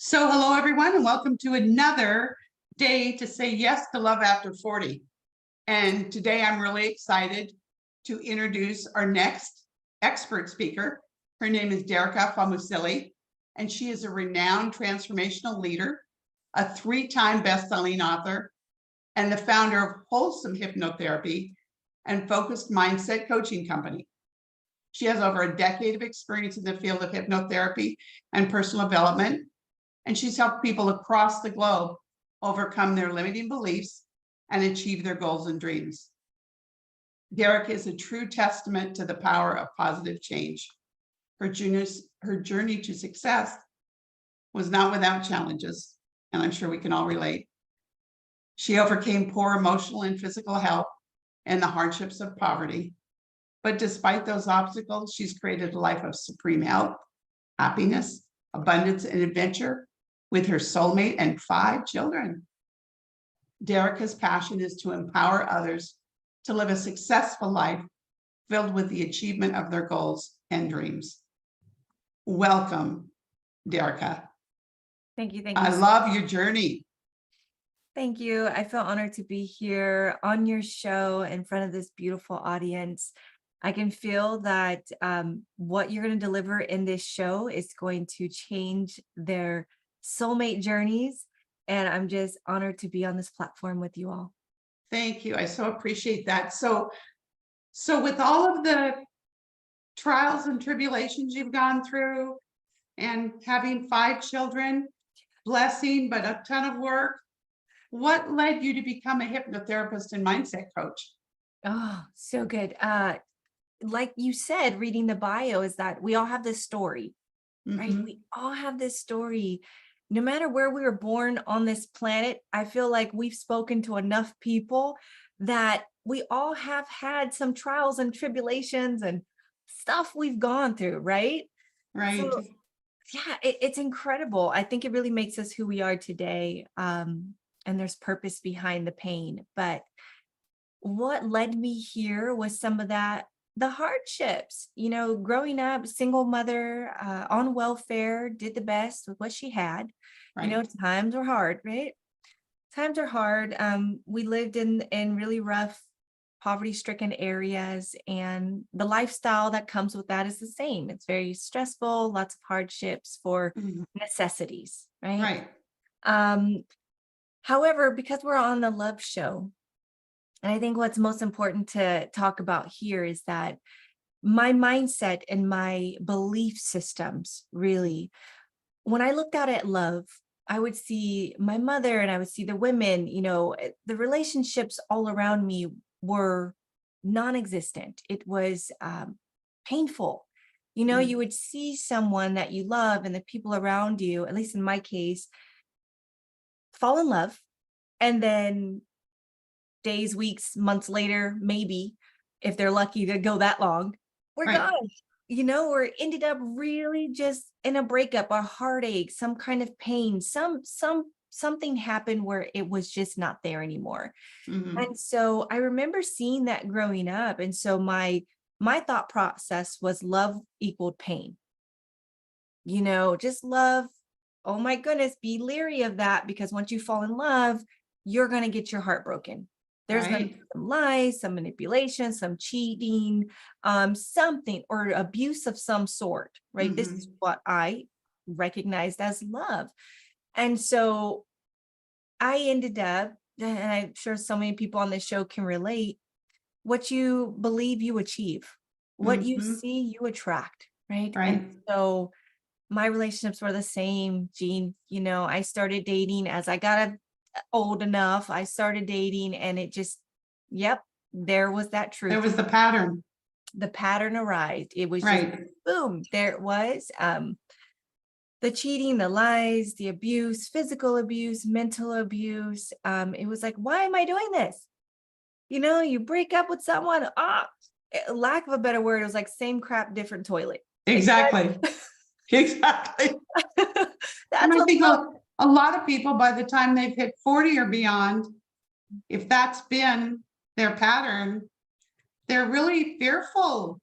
So hello, everyone, and welcome to another day to say yes to love after 40. And today I'm really excited to introduce our next expert speaker. Her name is Derika Hosted, and she is a renowned transformational leader, a 3-time best-selling author, and the founder of Wholesome Hypnotherapy and Focused Mindset Coaching Company. She has over a decade of experience in the field of hypnotherapy and personal development, and she's helped people across the globe overcome their limiting beliefs and achieve their goals and dreams. Derika is a true testament to the power of positive change. Her journey to success was not without challenges, and I'm sure we can all relate. She overcame poor emotional and physical health and the hardships of poverty. But despite those obstacles, she's created a life of supreme health, happiness, abundance, and adventure with her soulmate and 5 children. Derika's passion is to empower others to live a successful life filled with the achievement of their goals and dreams. Welcome, Derika. Thank you. I love your journey. Thank you. I feel honored to be here on your show in front of this beautiful audience. I can feel that what you're going to deliver in this show is going to change their soulmate journeys. And I'm just honored to be on this platform with you all. Thank you. I so appreciate that. So with all of the trials and tribulations you've gone through and having 5 children, blessing, but a ton of work, what led you to become a hypnotherapist and mindset coach? Oh, so good. Like you said, reading the bio is that we all have this story, right? We all have this story. No matter where we were born on this planet, I feel like we've spoken to enough people that we all have had some trials and tribulations and stuff we've gone through, right? Right. So, yeah, it's incredible. I think it really makes us who we are today. And there's purpose behind the pain. But what led me here was some of the hardships, growing up, single mother, on welfare, did the best with what she had. Right. Times were hard, right? Times are hard. We lived in really rough, poverty-stricken areas, and the lifestyle that comes with that is the same. It's very stressful, lots of hardships for necessities, right? Right. However, because we're on the love show, and I think what's most important to talk about here is that my mindset and my belief systems, really, when I looked out at love, I would see my mother and I would see the women, the relationships all around me were non-existent. It was painful. You would see someone that you love and the people around you, at least in my case, fall in love. And then days, weeks, months later, maybe, if they're lucky to go that long, we're gone, or ended up really just in a breakup, a heartache, some kind of pain, something happened where it was just not there anymore. And so I remember seeing that growing up. And so my thought process was love equaled pain. Just love. Oh my goodness, be leery of that, because once you fall in love, you're going to get your heart broken. There's going to be some lies, some manipulation, some cheating, something, or abuse of some sort, right? This is what I recognized as love. And so I ended up, and I'm sure so many people on this show can relate, what you believe you achieve, what you see you attract, right? And so my relationships were the same, Jean. I started dating as I got old enough. I started dating and it just, there was that truth. There was the pattern. The pattern arrived. It was just boom, there it was. The cheating, the lies, the abuse, physical abuse, mental abuse. It was like, why am I doing this? You break up with someone, lack of a better word, it was like same crap, different toilet. Exactly. Exactly. And I think a lot of people, by the time they've hit 40 or beyond, if that's been their pattern, they're really fearful.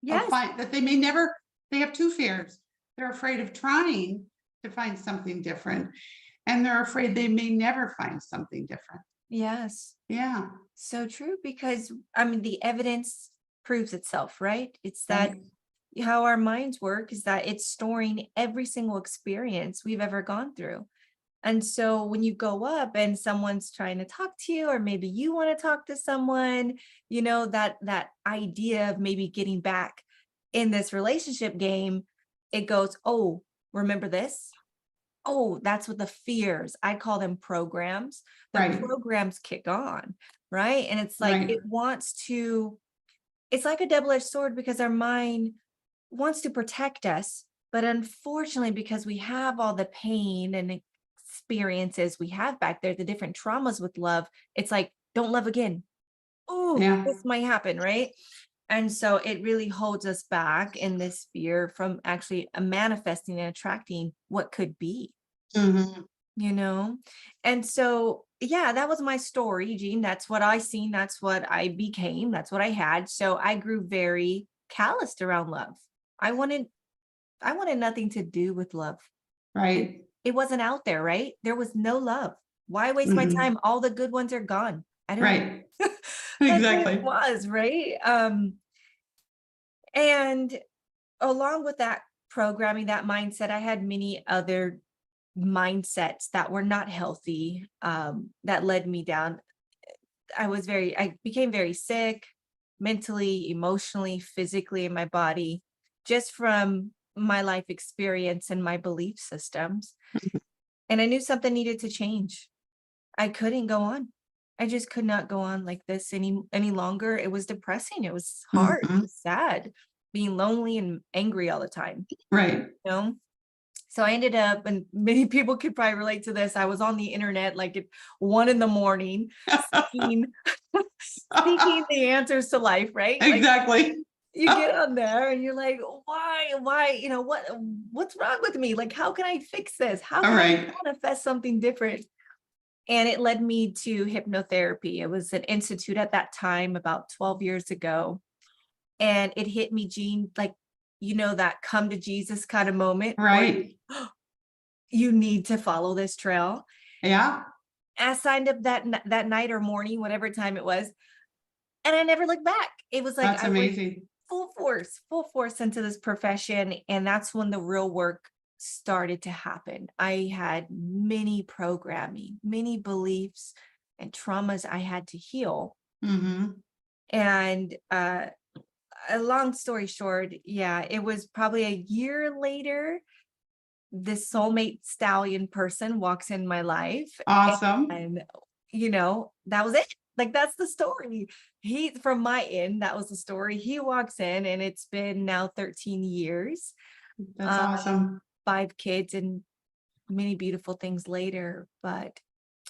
Yes. That they may never, they have 2 fears. They're afraid of trying, to find something different. And they're afraid they may never find something different. Yes. Yeah. So true, because I mean, the evidence proves itself, right? It's that Right. how our minds work is that it's storing every single experience we've ever gone through. And so when you go up and someone's trying to talk to you, or maybe you want to talk to someone, that idea of maybe getting back in this relationship game, it goes, oh, remember this? Oh, that's what the fears, I call them programs. The Right. programs kick on, right? And it's like Right. it's like a double-edged sword, because our mind wants to protect us, but unfortunately, because we have all the pain and experiences we have back there, the different traumas with love, it's like, don't love again. Oh, Yeah. this might happen, right? And so it really holds us back in this fear from actually manifesting and attracting what could be, Mhm. you know? And so, yeah, that was my story, Jean. That's what I seen. That's what I became. That's what I had. So I grew very calloused around love. I wanted, I wanted nothing to do with love. Right. It wasn't out there, right? There was no love. Why waste my Mhm. time? All the good ones are gone. I don't know. Right. That's what it Exactly. was, right? And along with that programming, that mindset, I had many other mindsets that were not healthy, that led me down. I became very sick mentally, emotionally, physically in my body, just from my life experience and my belief systems. And I knew something needed to change. I couldn't go on. I just could not go on like this any longer. It was depressing. It was hard. It Mhm. was sad, being lonely and angry all the time, Right. you know? So I ended up, and many people could probably relate to this. I was on the internet like at 1 a.m, seeking, seeking the answers to life, right? Like Exactly. you get on there and you're like, why, what's wrong with me? Like, how can I fix this? How All can I right. manifest something different? And it led me to hypnotherapy. It was an institute at that time, about 12 years ago. And it hit me, Jean, like, that come to Jesus kind of moment where Right. you need to follow this trail. Yeah. I signed up that night or morning, whatever time it was, and I never looked back. It was like That's I went amazing. full force into this profession, and that's when the real work started to happen. I had many programming, many beliefs and traumas I had to heal. Mhm. And a long story short, yeah, it was probably a year later, this soulmate stallion person walks in my life, Awesome. and that was it. Like, that's the story. He From my end, that was the story. He walks in, and it's been now 13 years, That's uh, awesome. 5 kids, and many beautiful things later. But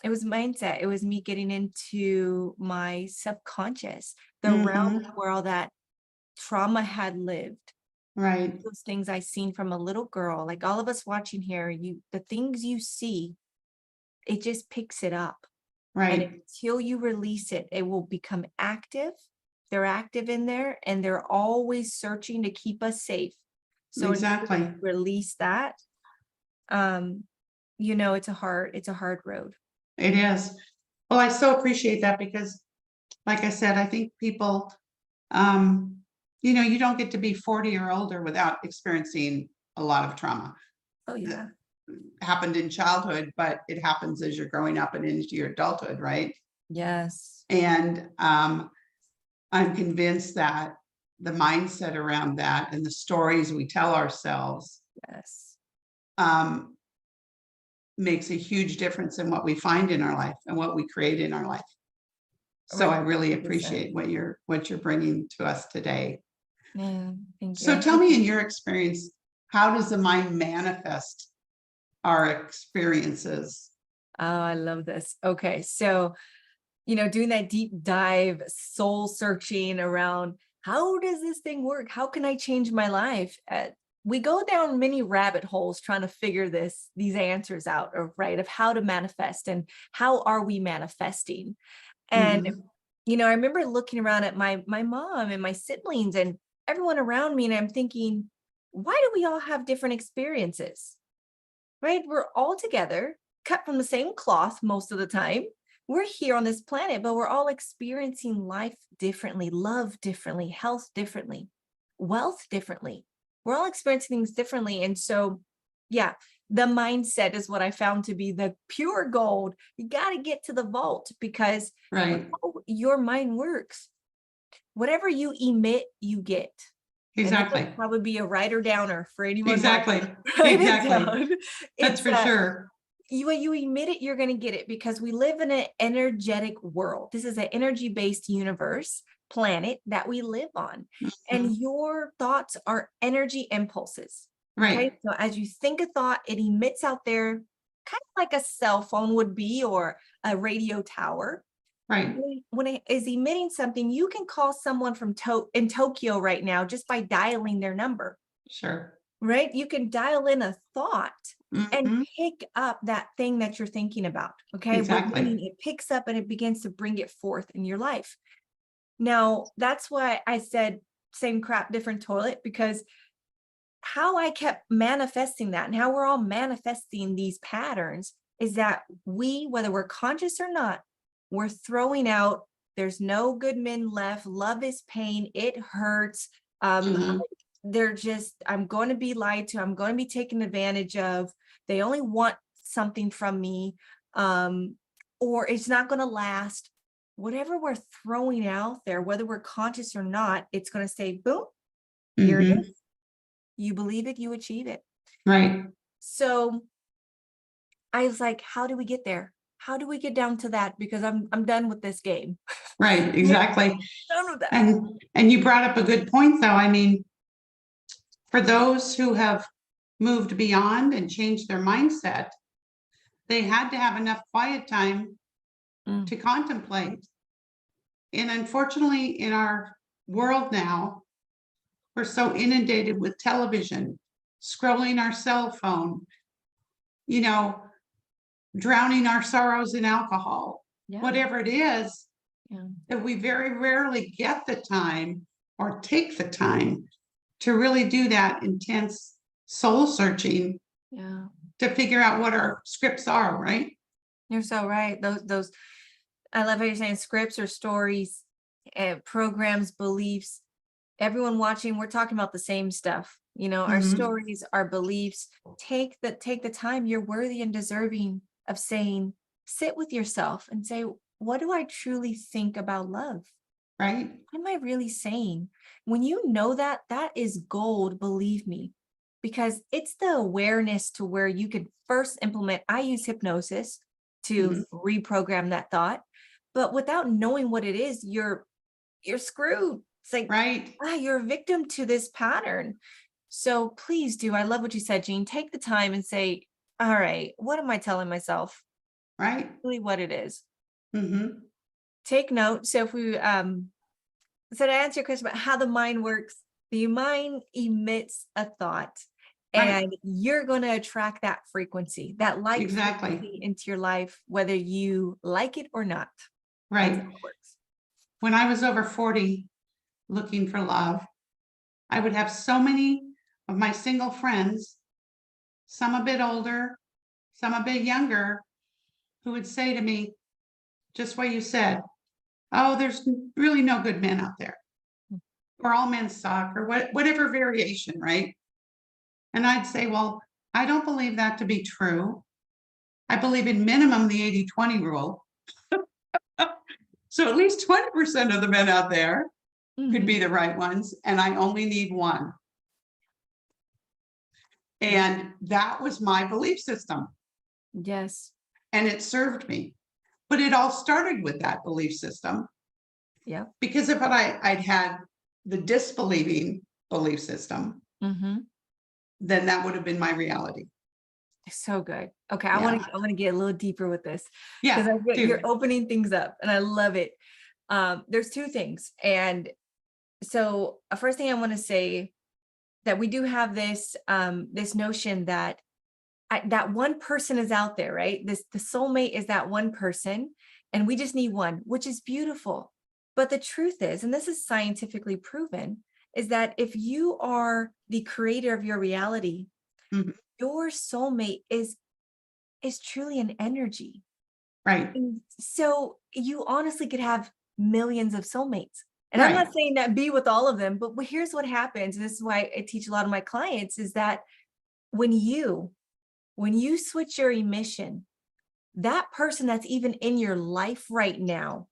it was mindset. It was me getting into my subconscious, the realm Mhm. where all that trauma had lived, Right. those things I seen from a little girl. Like all of us watching here, the things you see, it just picks it up. And Right. until you release it, it will become active. They're active in there, and they're always searching to keep us safe. So until we Exactly. release that, um, it's a hard road. It is. Well, I so appreciate that because, like I said, I think people, um, you don't get to be 40 or older without experiencing a lot of trauma Oh that yeah. happened in childhood, but it happens as you're growing up and into your adulthood, right? Yes. And I'm convinced that the mindset around that and the stories we tell ourselves Yes. um, makes a huge difference in what we find in our life and what we create in our life. So I really 100%. appreciate what you're bringing to us today. Yeah. Thank So you. tell me, in your experience, how does the mind manifest our experiences? Oh, I love this. Okay. So, doing that deep dive, soul searching around how does this thing work? How can I change my life? We go down many rabbit holes trying to figure these answers out, of right, of how to manifest and how are we manifesting. And, Mhm. I remember looking around at my mom and my siblings and everyone around me, and I'm thinking, why do we all have different experiences? right? We're all together, cut from the same cloth most of the time. We're here on this planet, but we're all experiencing life differently, love differently, health differently, wealth differently. We're all experiencing things differently. And so, yeah, the mindset is what I found to be the pure gold. You got to get to the vault, because Right. how your mind works, whatever you emit, you get. And this Exactly. would probably be a writer downer for anyone Exactly. watching. Write it Exactly. down. That's It's for sure. you emit it, you're going to get it, because we live in an energetic world. This is an energy-based universe, planet that we live on. And Mhm. your thoughts are energy impulses. Okay. Right. So as you think a thought, it emits out there, kind of like a cell phone would be, or a radio tower. Right. When it is emitting something, you can call someone from in Tokyo right now just by dialing their number. Sure. Right? You can dial in a thought and Mhm. pick up that thing that you're thinking about. Okay. What meaning Exactly. it picks up and it begins to bring it forth in your life. Now, that's why I said same crap, different toilet, because how I kept manifesting that, and how we're all manifesting these patterns, is that we, whether we're conscious or not, we're throwing out, there's no good men left. Love is pain. It hurts. Mhm. They're just, I'm going to be lied to. I'm going to be taken advantage of. They only want something from me. Or it's not going to last. Whatever we're throwing out there, whether we're conscious or not, it's going to say, boom, here it is. Mhm. You believe it, you achieve it. Right. So I was like, how do we get there? How do we get down to that? Because I'm done with this game. Right. Yeah, Exactly. done with that. And you brought up a good point, though. I mean, for those who have moved beyond and changed their mindset, they had to have enough quiet time Mm, to contemplate. And unfortunately, in our world now, we're so inundated with television, scrolling our cell phone, you know, drowning our sorrows in alcohol, yeah, whatever it is, yeah, that we very rarely get the time or take the time to really do that intense soul searching yeah. to figure out what our scripts are, right? You're so right. Those, I love how you're saying scripts or stories, programs, beliefs. Everyone watching, we're talking about the same stuff. Our Mhm. stories, our beliefs. Take the time. You're worthy and deserving of saying, sit with yourself and say, what do I truly think about love? Right? What am I really saying? When you know that, that is gold, believe me, because it's the awareness to where you can first implement. I use hypnosis to Mhm. reprogram that thought, but without knowing what it is, you're screwed. It's like, Right? you're a victim to this pattern. So please do. I love what you said, Jean. Take the time and say, all right, what am I telling myself? Right? Really what it is. Mhm. Take note. So if we so to answer your question about how the mind works, the mind emits a thought, Right. and you're going to attract that frequency, that like Exactly. frequency into your life, whether you like it or not. That's Right. how it works. When I was over 40 looking for love, I would have so many of my single friends, some a bit older, some a bit younger, who would say to me, just what you said, oh, there's really no good men out there, or all men suck, or whatever variation, right? And I'd say, well, I don't believe that to be true. I believe in minimum the 80-20 rule. So at least 20% of the men out there could Mhm. be the right ones, and I only need one. Yeah. And that was my belief system, Yes. and it served me. But it all started with that belief system, Yeah. because if I'd had the disbelieving belief system, Mm-hmm. then that would have been my reality. So good. Okay, Yeah. I want to get a little deeper with this, because Yeah. you're Dude. opening things up, and I love it. There's two things, and so first thing I want to say, that we do have this this notion that that one person is out there, right? The soulmate is that one person, and we just need one, which is beautiful. But the truth is, and this is scientifically proven, is that if you are the creator of your reality, Mhm. Your soulmate is truly an energy. Right. And so you honestly could have millions of soulmates. And I'm Right. not saying that be with all of them, but here's what happens. And this is why I teach a lot of my clients is that when you switch your emission, that person that's even in your life right now,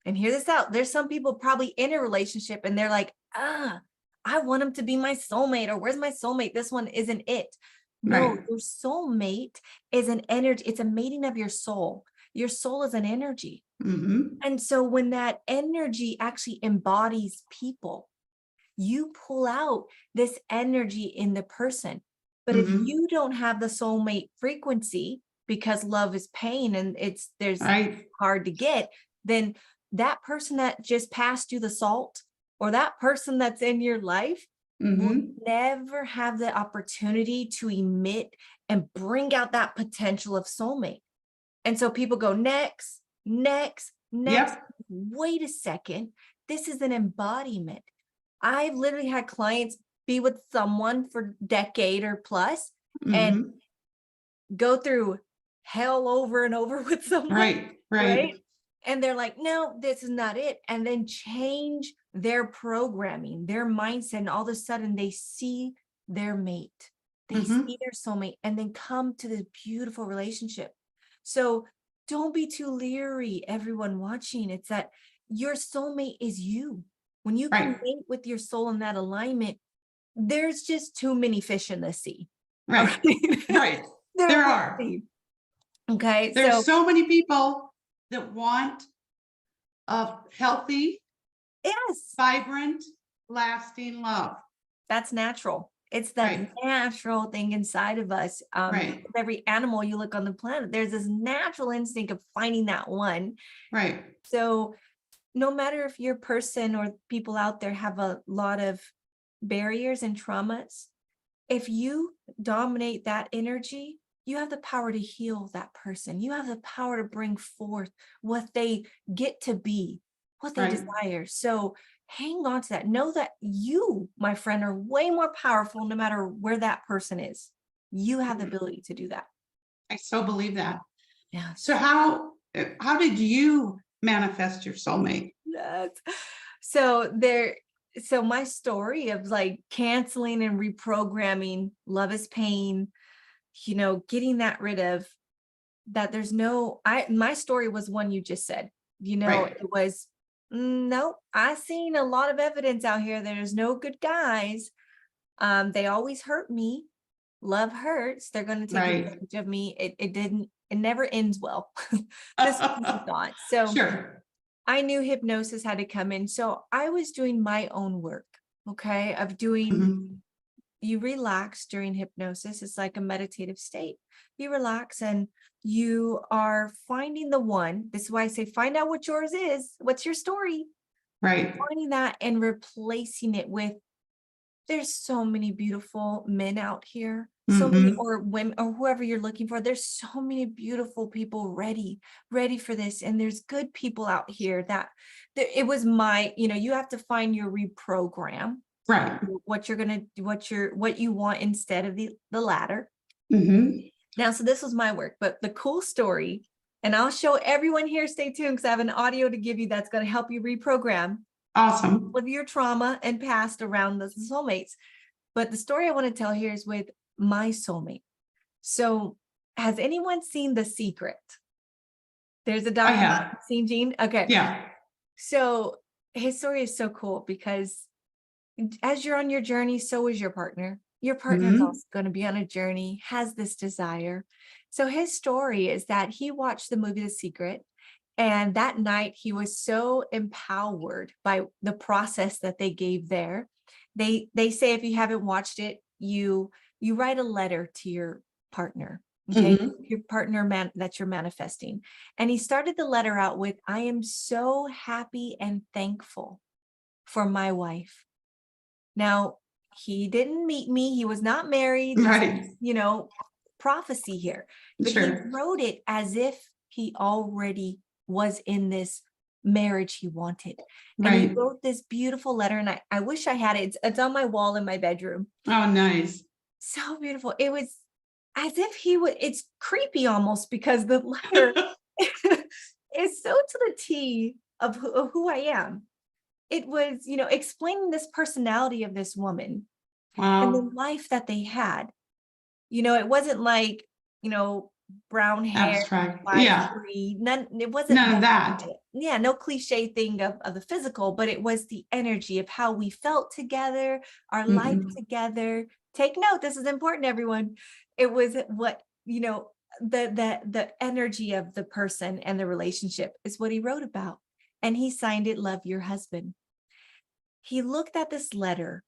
and hear this out, there's some people probably in a relationship and they're like, I want him to be my soulmate, or where's my soulmate? This one isn't it. No, Right. your soulmate is an energy. It's a mating of your soul. Your soul is an energy. Mhm. And so when that energy actually embodies people, you pull out this energy in the person. But if Mhm. you don't have the soulmate frequency, because love is pain and there's Right. hard to get, then that person that just passed you the salt, or that person that's in your life, will Mhm. never have the opportunity to emit and bring out that potential of soulmate. And so people go next, next, next. Yep. Wait a second. This is an embodiment. I've literally had clients be with someone for a decade or plus and Mhm. go through hell over and over with someone, Right. Right. right? And they're like, no, this is not it. And then change their programming, their mindset. And all of a sudden they see their mate, they see Mhm. their soulmate, and then come to this beautiful relationship. So don't be too leery, everyone watching. It's that your soulmate is you. When you can Right. mate with your soul in that alignment, there's just too many fish in the sea. Right. Okay. Right. There There will are. be. Okay. There's So so many people that want a healthy, yes, vibrant, lasting love. that's natural. It's that Right. natural thing inside of us. Right. With every animal you look on the planet, there's this natural instinct of finding that one. Right. So no matter if your person or people out there have a lot of barriers and traumas, if you dominate that energy, you have the power to heal that person. You have the power to bring forth what they get to be, what they Right. desire. So hang on to that. Know that you, my friend, are way more powerful no matter where that person is. You have the ability to do that. I so believe that. Yes. So how did you manifest your soulmate? Yes. So my story of like canceling and reprogramming love is pain, getting that rid of that. My story was one you just said, Right. it was, nope, I seen a lot of evidence out here. There's no good guys. They always hurt me. Love hurts. They're going to take Right. advantage of me. It never ends well. This was the thought. So Sure. I knew hypnosis had to come in. So I was doing my own work, okay, of doing, Mhm. you relax during hypnosis. It's like a meditative state. You relax and you are finding the one. This is why I say, find out what yours is. What's your story? Right. Finding that and replacing it with, there's so many beautiful men out here, so many, Mhm. or women, or whoever you're looking for. There's so many beautiful people ready for this. And there's good people out here that it was you have to find your reprogram, Right. what you're going to, what you want instead of the latter. Mhm. Now, so this was my work, but the cool story, and I'll show everyone here, stay tuned because I have an audio to give you that's going to help you reprogram Awesome. with your trauma and past around the soulmates. But the story I want to tell here is with my soulmate. So has anyone seen The Secret? There's a I documentary. have. Seen Gene? Okay. Yeah. So his story is so cool because as you're on your journey, so is your partner. Your partner is Mhm. also going to be on a journey, has this desire. So his story is that he watched the movie The Secret. And that night he was so empowered by the process that they gave there. They say if you haven't watched it, you write a letter to your partner. Okay. Mhm. Your partner that you're manifesting. And he started the letter out with, I am so happy and thankful for my wife. Now, he didn't meet me. He was not married. This Right. is, prophecy here. But he Sure. wrote it as if he already was in this marriage he wanted. And he Right. wrote this beautiful letter. And I wish I had it. It's on my wall in my bedroom. Oh, nice. So beautiful. It was as if he would, it's creepy almost because the letter is so to the T of who I am. It was, explaining this personality of this woman and the Wow. life that they had. It wasn't like, brown hair, Abstract. Yeah. 5'3", none, it wasn't None of that. that. Yeah, no cliche thing of the physical, but it was the energy of how we felt together, our life Mm-mm. together. Take note, this is important, everyone. It was what, the energy of the person and the relationship is what he wrote about. And he signed it, "Love Your Husband." He looked at this letter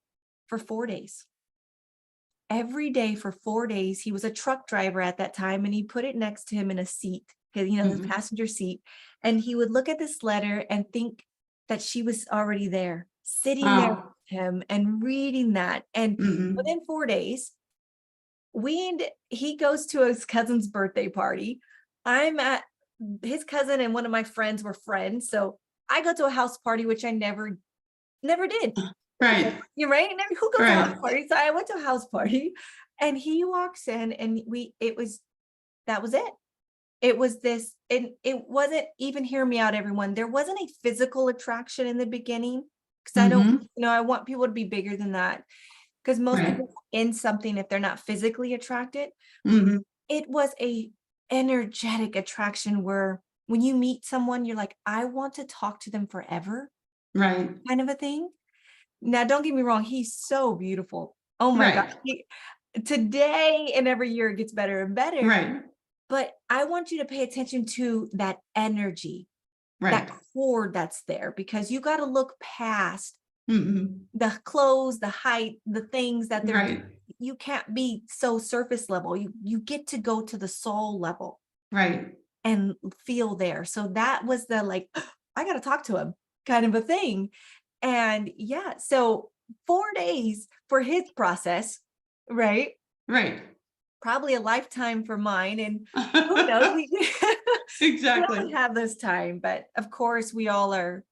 for 4 days. Every day for 4 days. He was a truck driver at that time, and he put it next to him in a seat, because the Mm-mm. passenger seat. And he would look at this letter and think that she was already there, sitting there with Wow. him and reading that. And Mm-mm. within 4 days, he goes to his cousin's birthday party. I'm at his cousin, and one of my friends were friends. So I go to a house party, which I never did. Right. You're right. And who goes to house Right. parties? So I went to a house party, and he walks in, and that was it. It was this, and it wasn't, even, hear me out, everyone. There wasn't a physical attraction in the beginning, because I don't, Mm-hmm. I want people to be bigger than that. Because most Right. people in something, if they're not physically attracted, Mm-hmm. it was a energetic attraction where when you meet someone, you're like, I want to talk to them forever, Right. kind of a thing. Now, don't get me wrong, he's so beautiful. Oh my gosh. Right. Today and every year it gets better and better. Right. But I want you to pay attention to that energy, Right. that cord that's there, because you got to look past Mm-hmm. the clothes, the height, the things that they're Right. doing. You can't be so surface level. You get to go to the soul level Right. and feel there. So that was the, like, I got to talk to him kind of a thing. And yeah, so 4 days for his process, right? Right. Probably a lifetime for mine. And who knows? We Exactly. don't have this time, but of course, we all are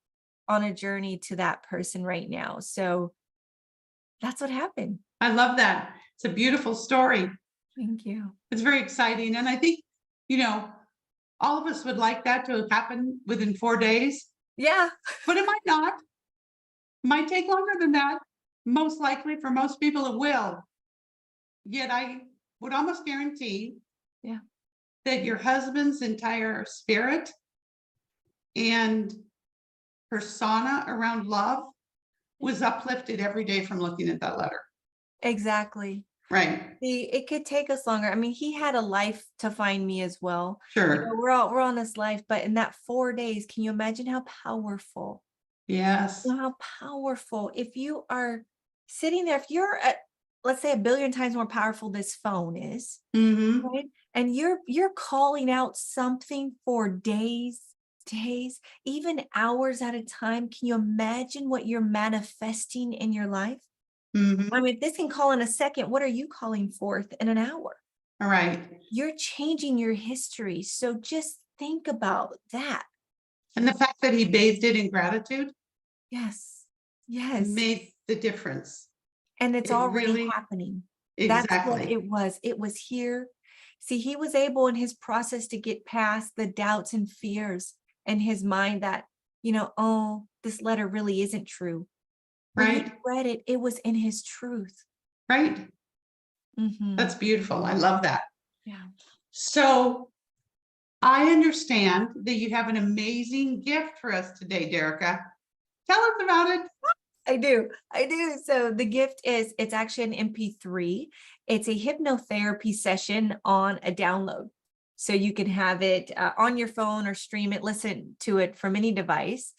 on a journey to that person right now. So that's what happened. I love that. It's a beautiful story. Thank you. It's very exciting. And I think, you know, all of us would like that to happen within 4 days, Yeah. but it might not. It might take longer than that. Most likely for most people, it will. Yet I would almost guarantee Yeah. that your husband's entire spirit and persona around love was uplifted every day from looking at that letter. Exactly. Right. See, it could take us longer. I mean, he had a life to find me as well. Sure. We're on this life, but in that 4 days, can you imagine how powerful? Yes. How powerful. If you are sitting there, if you're at, let's say, a billion times more powerful this phone is, Mm-hmm. right? And you're calling out something for days, even hours at a time. Can you imagine what you're manifesting in your life? Mm-hmm. I mean, if this can call in a second, what are you calling forth in an hour? All right. You're changing your history. So just think about that. And the fact that he bathed it in gratitude Yes. Yes. made the difference. And it's It already really, happening. That's what exactly. it was. It was here. See, he was able in his process to get past the doubts and fears in his mind that, oh, this letter really isn't true. When he Right. read it, it was in his truth. Right. Mhm. That's beautiful. I love that. Yeah. So I understand that you have an amazing gift for us today, Derika. Tell us about it. I do. So the gift is, it's actually an MP3. It's a hypnotherapy session on a download. So you can have it on your phone or stream it, listen to it from any device.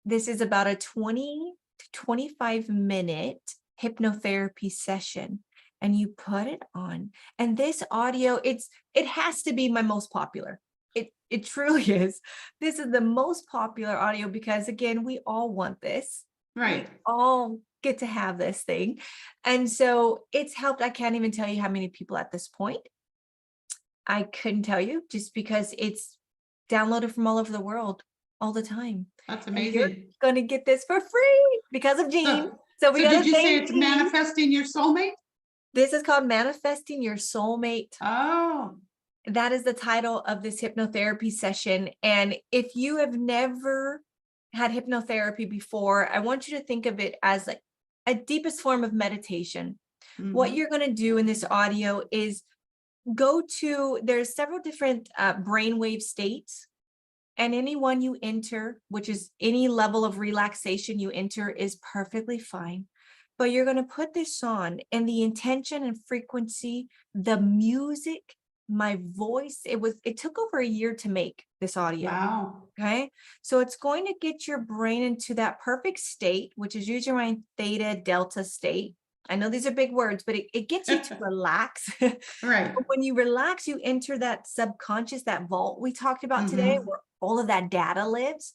This is about a 20 to 25-minute hypnotherapy session. And you put it on. And this audio, it has to be my most popular. It truly is. This is the most popular audio because, again, we all want this. Right. We all get to have this thing. And so it's helped. I can't even tell you how many people at this point. I couldn't tell you, just because it's downloaded from all over the world all the time. That's And you're amazing. going to get this for free because of Jean. So we So got did to you say thank it's Jean. manifesting your soulmate? This is called Manifesting Your Soulmate. Oh, That is the title of this hypnotherapy session. And if you have never had hypnotherapy before, I want you to think of it as like a deepest form of meditation. What mhm. you're going to do in this audio is go to, there's several different brainwave states, and any one you enter, which is any level of relaxation you enter, is perfectly fine. But you're going to put this on, and the intention and frequency, the music, my voice, it took over a year to make this audio. Wow. Okay. So it's going to get your brain into that perfect state, which is usually my theta delta state. I know these are big words, but it gets you to relax. Right. When you relax, you enter that subconscious, that vault we talked about today, Mhm. where all of that data lives.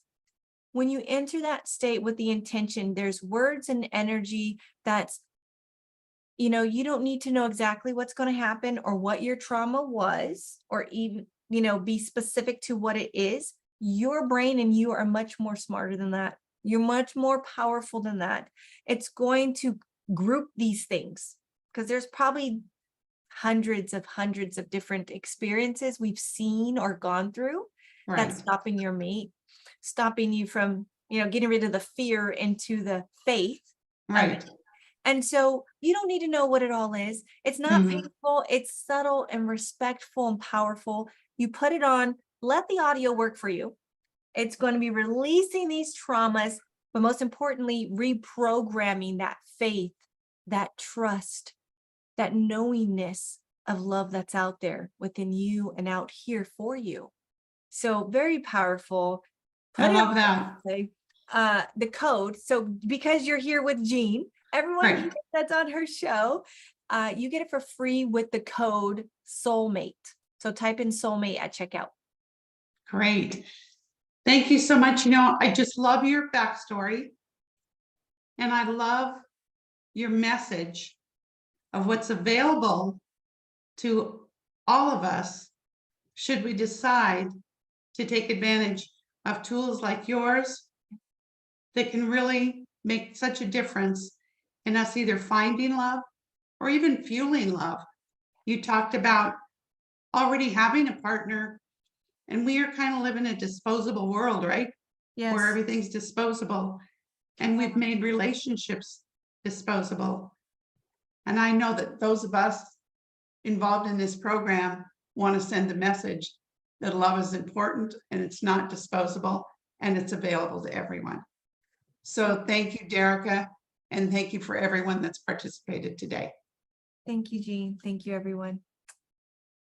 When you enter that state with the intention, there's words and energy that's, you don't need to know exactly what's going to happen or what your trauma was, or even, be specific to what it is. Your brain and you are much more smarter than that. You're much more powerful than that. It's going to group these things because there's probably hundreds of different experiences we've seen or gone through Right. that's stopping your mate, stopping you from, getting rid of the fear into the faith of it. Right. And so you don't need to know what it all is. It's not Mhm. painful. It's subtle and respectful and powerful. You put it on, let the audio work for you. It's going to be releasing these traumas, but most importantly, reprogramming that faith, that trust, that knowingness of love that's out there within you and out here for you. So very powerful. I Put it love that. on the code. So because you're here with Jean, everyone here Right. that's on her show, you get it for free with the code soulmate. So type in soulmate at checkout. Great. Thank you so much. I just love your backstory, and I love your message of what's available to all of us should we decide to take advantage of tools like yours that can really make such a difference in us either finding love or even fueling love. You talked about already having a partner, and we are kind of living a disposable world, right? Where Yes. everything's disposable, and we've made relationships disposable. And I know that those of us involved in this program want to send the message that love is important and it's not disposable and it's available to everyone. So thank you, Derika, and thank you for everyone that's participated today. Thank you, Jean. Thank you, everyone.